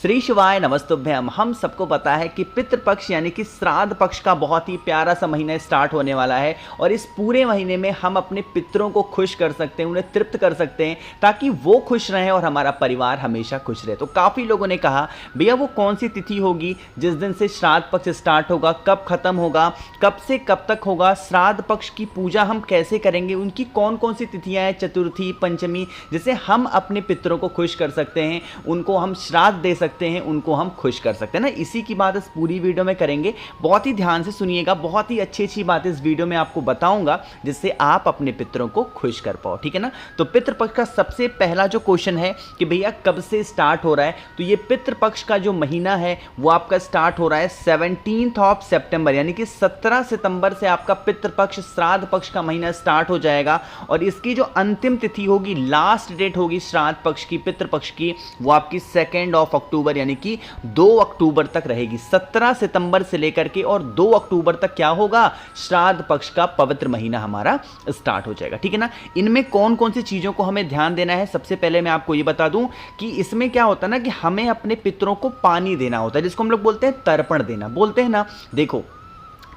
श्री शिवाय नमस्तुभ्यम। हम सबको पता है कि पितृपक्ष यानी कि श्राद्ध पक्ष का बहुत ही प्यारा सा महीना स्टार्ट होने वाला है और इस पूरे महीने में हम अपने पितरों को खुश कर सकते हैं, उन्हें तृप्त कर सकते हैं ताकि वो खुश रहें और हमारा परिवार हमेशा खुश रहे। तो काफ़ी लोगों ने कहा भैया वो कौन सी तिथि होगी जिस दिन से श्राद्ध पक्ष स्टार्ट होगा, कब खत्म होगा, कब से कब तक होगा, श्राद्ध पक्ष की पूजा हम कैसे करेंगे, उनकी कौन कौन सी तिथियाँ हैं, चतुर्थी, पंचमी, जिससे हम अपने पितरों को खुश कर सकते हैं, उनको हम श्राद्ध दे सकते हैं, उनको हम खुश कर सकते हैं ना। इसी की बात इस पूरी वीडियो में करेंगे। बहुत ही ध्यान से सुनिएगा, बहुत ही अच्छी अच्छी बातें इस वीडियो में आपको बताऊंगा जिससे आप अपने पितरों को खुश कर पाओ, ठीक है ना। तो पितृपक्ष का सबसे पहला जो क्वेश्चन है कि भैया कब से स्टार्ट हो रहा है, तो ये पितृपक्ष का जो महीना है वो आपका स्टार्ट हो रहा है 17 सितंबर यानी कि 17 सितंबर से आपका पितृपक्ष श्राद्ध पक्ष का महीना स्टार्ट हो जाएगा और इसकी जो अंतिम तिथि होगी, लास्ट डेट होगी श्राद्ध पक्ष की, पितृपक्ष की, वो आपकी 2 अक्टूबर यानी कि 2 अक्टूबर तक रहेगी। 17 सितंबर से लेकर के और 2 अक्टूबर तक क्या होगा, श्राद्ध पक्ष का पवित्र महीना हमारा स्टार्ट हो जाएगा, ठीक है ना। इनमें कौन कौन सी चीजों को हमें ध्यान देना है, सबसे पहले मैं आपको ये बता दूं कि इसमें क्या होता है ना कि हमें अपने पितरों को पानी देना होता है, जिसको हम लोग बोलते हैं तर्पण देना, बोलते हैं ना। देखो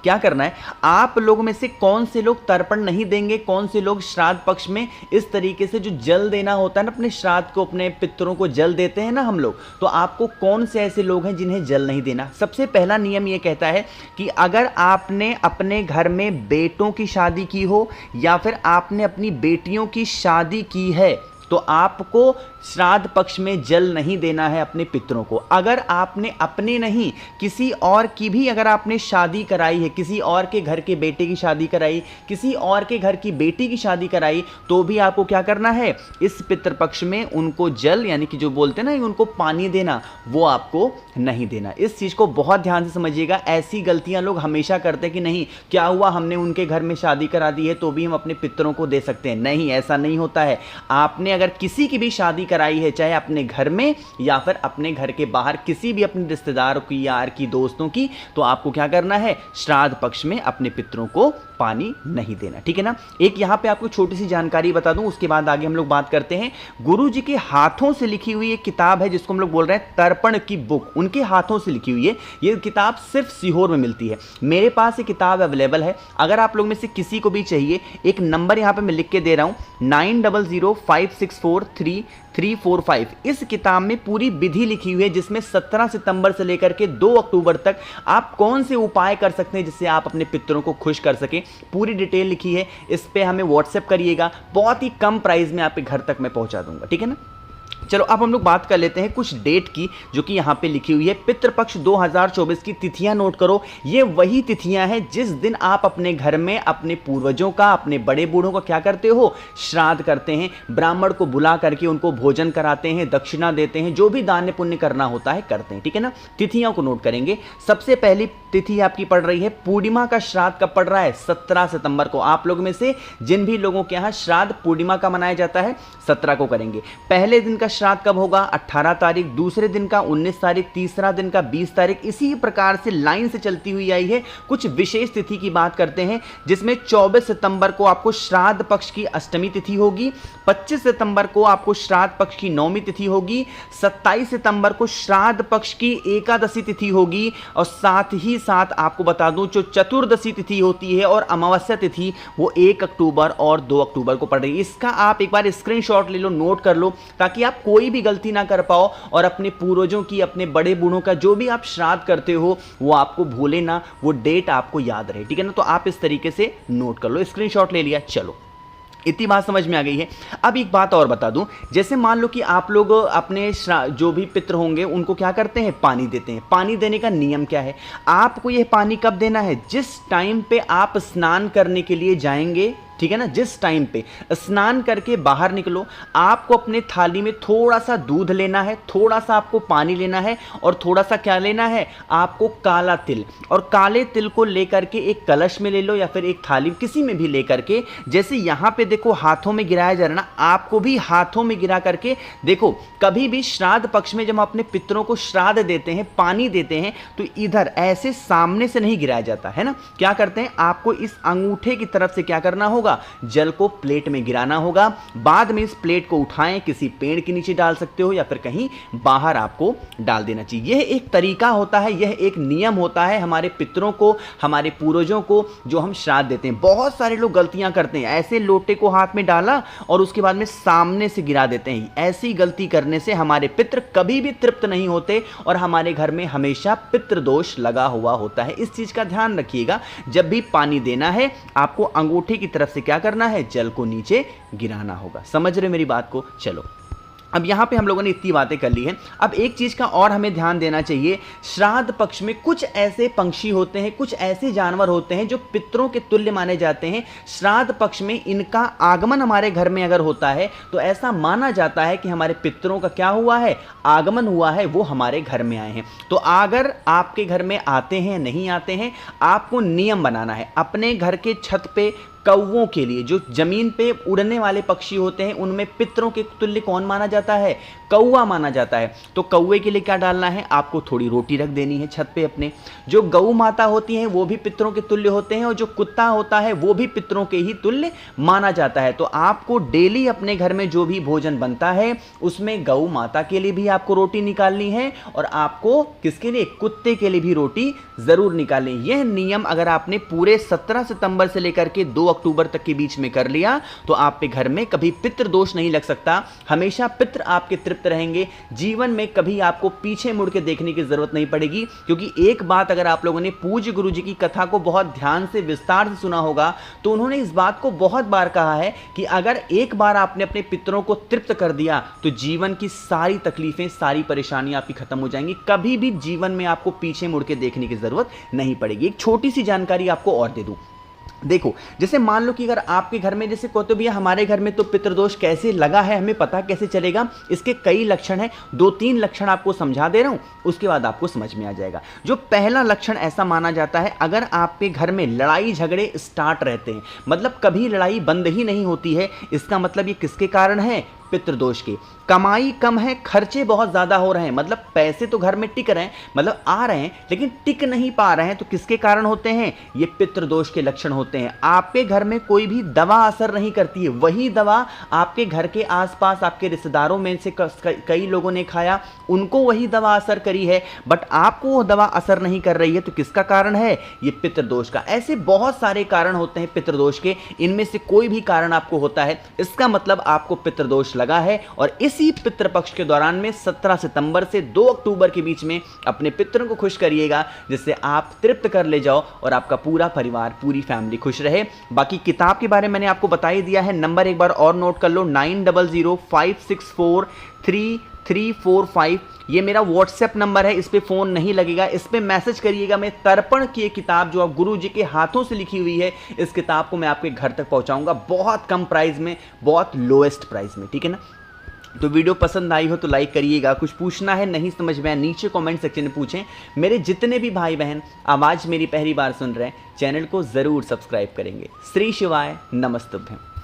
क्या करना है, आप लोगों में से कौन से लोग तर्पण नहीं देंगे, कौन से लोग श्राद्ध पक्ष में इस तरीके से जो जल देना होता है ना, अपने श्राद्ध को, अपने पितरों को जल देते हैं ना हम लोग, तो आपको कौन से ऐसे लोग हैं जिन्हें जल नहीं देना। सबसे पहला नियम ये कहता है कि अगर आपने अपने घर में बेटों की शादी की हो या फिर आपने अपनी बेटियों की शादी की है तो आपको श्राद्ध पक्ष में जल नहीं देना है अपने पितरों को। अगर आपने अपने नहीं किसी और की भी अगर आपने शादी कराई है, किसी और के घर के बेटे की शादी कराई, किसी और के घर की बेटी की शादी कराई, तो भी आपको क्या करना है, इस पितृपक्ष में उनको जल यानी कि जो बोलते हैं ना उनको पानी देना, वो आपको नहीं देना। इस चीज़ को बहुत ध्यान से समझिएगा। ऐसी गलतियां लोग हमेशा करते हैं कि नहीं क्या हुआ, हमने उनके घर में शादी करा दी है तो भी हम अपने पितरों को दे सकते हैं। नहीं, ऐसा नहीं होता है। आपने अगर किसी की भी शादी कराई है, चाहे अपने घर में या फिर अपने घर के बाहर किसी भी अपने रिश्तेदारों की, यार की, दोस्तों की, तो आपको क्या करना है, श्राद्ध पक्ष में अपने पितरों को पानी नहीं देना, ठीक है ना। एक यहां पे आपको छोटी सी जानकारी बता दूं, उसके बाद आगे हम लोग बात करते हैं। गुरु जी के हाथों से लिखी हुई एक किताब है जिसको हम लोग बोल रहे हैं तर्पण की बुक, उनके हाथों से लिखी हुई है। ये किताब सिर्फ सीहोर में मिलती है। मेरे पास ये किताब अवेलेबल है। अगर आप लोग में से किसी को भी चाहिए, एक नंबर यहां पे मैं लिख के दे रहा हूं 9005643345। इस किताब में पूरी विधि लिखी हुई है जिसमें 17 सितंबर से लेकर के 2 अक्टूबर तक आप कौन से उपाय कर सकते हैं जिससे आप अपने पितरों को खुश कर सकें, पूरी डिटेल लिखी है। इस पे हमें व्हाट्सएप करिएगा, बहुत ही कम प्राइस में आपके घर तक मैं पहुंचा दूंगा, ठीक है ना। चलो अब हम लोग बात कर लेते हैं कुछ डेट की जो कि यहाँ पे लिखी हुई है। पितृपक्ष 2024 की तिथियां नोट करो। ये वही तिथियां हैं जिस दिन आप अपने घर में अपने पूर्वजों का, अपने बड़े बूढ़ों का क्या करते हो, श्राद्ध करते हैं। ब्राह्मण को बुला करके उनको भोजन कराते हैं, दक्षिणा देते हैं, जो भी दान पुण्य करना होता है करते हैं, ठीक है ना। तिथियों को नोट करेंगे। सबसे पहली तिथि आपकी पड़ रही है, पूर्णिमा का श्राद्ध कब पड़ रहा है, 17 सितंबर को। आप लोगों में से जिन भी लोगों के यहाँ श्राद्ध पूर्णिमा का मनाया जाता है 17 को करेंगे। पहले दिन का श्राद्ध कब होगा, 18 तारीख, दूसरे दिन का 19 तारीख, तीसरा दिन का 20 तारीख। इसी प्रकार से लाइन से चलती हुई आई है। कुछ विशेष तिथि की बात करते हैं जिसमें 24 सितंबर को आपको श्राद्ध पक्ष की अष्टमी तिथि होगी, 25 सितंबर को आपको श्राद्ध पक्ष की नौमी तिथि होगी, 27 सितंबर को श्राद्ध पक्ष की एकादशी तिथि होगी और साथ ही साथ आपको बता दूं जो चतुर्दशी तिथि होती है और अमावस्या तिथि वो 1 अक्टूबर और 2 अक्टूबर को पड़ रही है। इसका आप एक बार स्क्रीनशॉट ले लो, नोट कर लो, ताकि आप कोई भी गलती ना कर पाओ और अपने पूर्वजों की, अपने बड़े बूढ़ों का जो भी आप श्राद्ध करते हो वो आपको भूले ना, वो डेट आपको याद रहे, ठीक है ना। तो आप इस तरीके से नोट कर लो, स्क्रीनशॉट ले लिया। चलो इतनी बात समझ में आ गई है। अब एक बात और बता दूं, जैसे मान लो कि आप लोग अपने जो भी पितृ होंगे उनको क्या करते हैं, पानी देते हैं। पानी देने का नियम क्या है, आपको यह पानी कब देना है, जिस टाइम पे आप स्नान करने के लिए जाएंगे, ठीक है ना। जिस टाइम पे स्नान करके बाहर निकलो, आपको अपने थाली में थोड़ा सा दूध लेना है, थोड़ा सा आपको पानी लेना है और थोड़ा सा क्या लेना है, आपको काला तिल, और काले तिल को लेकर के एक कलश में ले लो या फिर एक थाली किसी में भी लेकर के, जैसे यहाँ पे देखो हाथों में गिराया जा रहा ना, आपको भी हाथों में गिरा करके देखो। कभी भी श्राद्ध पक्ष में जब हम अपने पितरों को श्राद्ध देते हैं, पानी देते हैं, तो इधर ऐसे सामने से नहीं गिराया जाता है ना। क्या करते हैं, आपको इस अंगूठे की तरफ से क्या करना होगा, होगा, जल को प्लेट में गिराना होगा। बाद में इस प्लेट को उठाएं, किसी पेड़ के नीचे डाल सकते हो या फिर कहीं बाहर आपको डाल देना चाहिए। यह एक तरीका होता है, यह एक नियम होता है हमारे पितरों को, हमारे पूर्वजों को जो हम श्राद्ध देते हैं। बहुत सारे लोग गलतियां करते हैं, ऐसे लोटे को हाथ में डाला और उसके बाद में सामने से गिरा देते हैं। ऐसी गलती करने से हमारे पितृ कभी भी तृप्त नहीं होते और हमारे घर में हमेशा पितृदोष लगा हुआ होता है। इस चीज का ध्यान रखिएगा। जब भी पानी देना है आपको अंगूठे की तरफ से क्या करना है, जल को नीचे गिराना होगा। समझ रहे मेरी बात को? चलो, अब यहाँ पे हम लोगों ने इतनी बातें कर ली हैं। अब एक चीज़ का और हमें ध्यान देना चाहिए। श्राद्ध पक्ष में कुछ ऐसे पंक्षी होते हैं, कुछ ऐसे जानवर होते हैं जो पितरों के तुल्य माने जाते हैं। श्राद्ध पक्ष में इनका आगमन हमारे घर में अगर होता है तो ऐसा माना जाता है कि हमारे पितरों का क्या हुआ है, आगमन हुआ है, वो हमारे घर में आए हैं। तो अगर आपके घर में आते हैं, नहीं आते हैं, आपको नियम बनाना है। अपने घर के छत पे कौवों के लिए, जो जमीन पे उड़ने वाले पक्षी होते हैं, उनमें पितरों के तुल्य कौन माना जाता है, कौवा माना जाता है। तो कौवे के लिए क्या डालना है, आपको थोड़ी रोटी रख देनी है छत पे अपने। जो गौ माता होती हैं वो भी पितरों के तुल्य होते हैं और जो कुत्ता होता है वो भी पितरों के ही तुल्य माना जाता है। तो आपको डेली अपने घर में जो भी भोजन बनता है उसमें गौ माता के लिए भी आपको रोटी निकालनी है और आपको किसके लिए, कुत्ते के लिए भी रोटी जरूर निकालनी। यह नियम अगर आपने पूरे 17 सितंबर से लेकर के 2 अक्टूबर तक के बीच में कर लिया तो आपके घर में कभी पितृ दोष नहीं लग सकता। हमेशा पितृ आपके तृप्त रहेंगे। जीवन में कभी आपको पीछे मुड़ के देखने की जरूरत नहीं पड़ेगी। क्योंकि एक बात अगर आप लोगों ने पूज्य गुरु जी की कथा को बहुत ध्यान से विस्तार से सुना होगा तो उन्होंने इस बात को बहुत बार कहा है कि अगर एक बार आपने अपने पितरों को तृप्त कर दिया तो जीवन की सारी तकलीफें, सारी परेशानियां आपकी खत्म हो जाएंगी। कभी भी जीवन में आपको पीछे मुड़ के देखने की जरूरत नहीं पड़ेगी। एक छोटी सी जानकारी आपको और दे दूं। देखो, जैसे मान लो कि अगर आपके घर में, जैसे कहते भैया हमारे घर में तो पितृदोष कैसे लगा है, हमें पता कैसे चलेगा, इसके कई लक्षण हैं। 2-3 लक्षण आपको समझा दे रहा हूं, उसके बाद आपको समझ में आ जाएगा। जो पहला लक्षण ऐसा माना जाता है, अगर आपके घर में लड़ाई झगड़े स्टार्ट रहते हैं, मतलब कभी लड़ाई बंद ही नहीं होती है, इसका मतलब ये किसके कारण है, पितृदोष के। कमाई कम है, खर्चे बहुत ज्यादा हो रहे हैं, मतलब पैसे तो घर में टिक रहे हैं, मतलब आ रहे हैं लेकिन टिक नहीं पा रहे हैं, तो किसके कारण होते हैं, ये पितृदोष के लक्षण होते हैं। आपके घर में कोई भी दवा असर नहीं करती है, वही दवा आपके घर के आसपास आपके रिश्तेदारों में से कई लोगों ने खाया, उनको वही दवा असर करी है, बट आपको वो दवा असर नहीं कर रही है, तो किसका कारण है, ये पितृदोष का। ऐसे बहुत सारे कारण होते हैं पितृदोष के, इनमें से कोई भी कारण आपको होता है, इसका मतलब आपको पितृदोष लगा है। और इसी पितृपक्ष के दौरान में 17 सितंबर से 2 अक्टूबर के बीच में अपने पितरों को खुश करिएगा, जिससे आप तृप्त कर ले जाओ और आपका पूरा परिवार, पूरी फैमिली खुश रहे। बाकी किताब के बारे में मैंने आपको बता ही दिया है। नंबर एक बार और नोट कर लो, 9005643345। ये मेरा व्हाट्सएप नंबर है, इस पे फोन नहीं लगेगा, इस पे मैसेज करिएगा। मैं तर्पण की एक किताब जो आप गुरु जी के हाथों से लिखी हुई है, इस किताब को मैं आपके घर तक पहुंचाऊंगा बहुत कम प्राइस में, बहुत लोएस्ट प्राइस में, ठीक है ना। तो वीडियो पसंद आई हो तो लाइक करिएगा। कुछ पूछना है, नहीं समझ में आया, नीचे कमेंट सेक्शन में पूछें। मेरे जितने भी भाई बहन आवाज़ मेरी पहली बार सुन रहे हैं, चैनल को ज़रूर सब्सक्राइब करेंगे। श्री शिवाय नमस्तुभ्यं।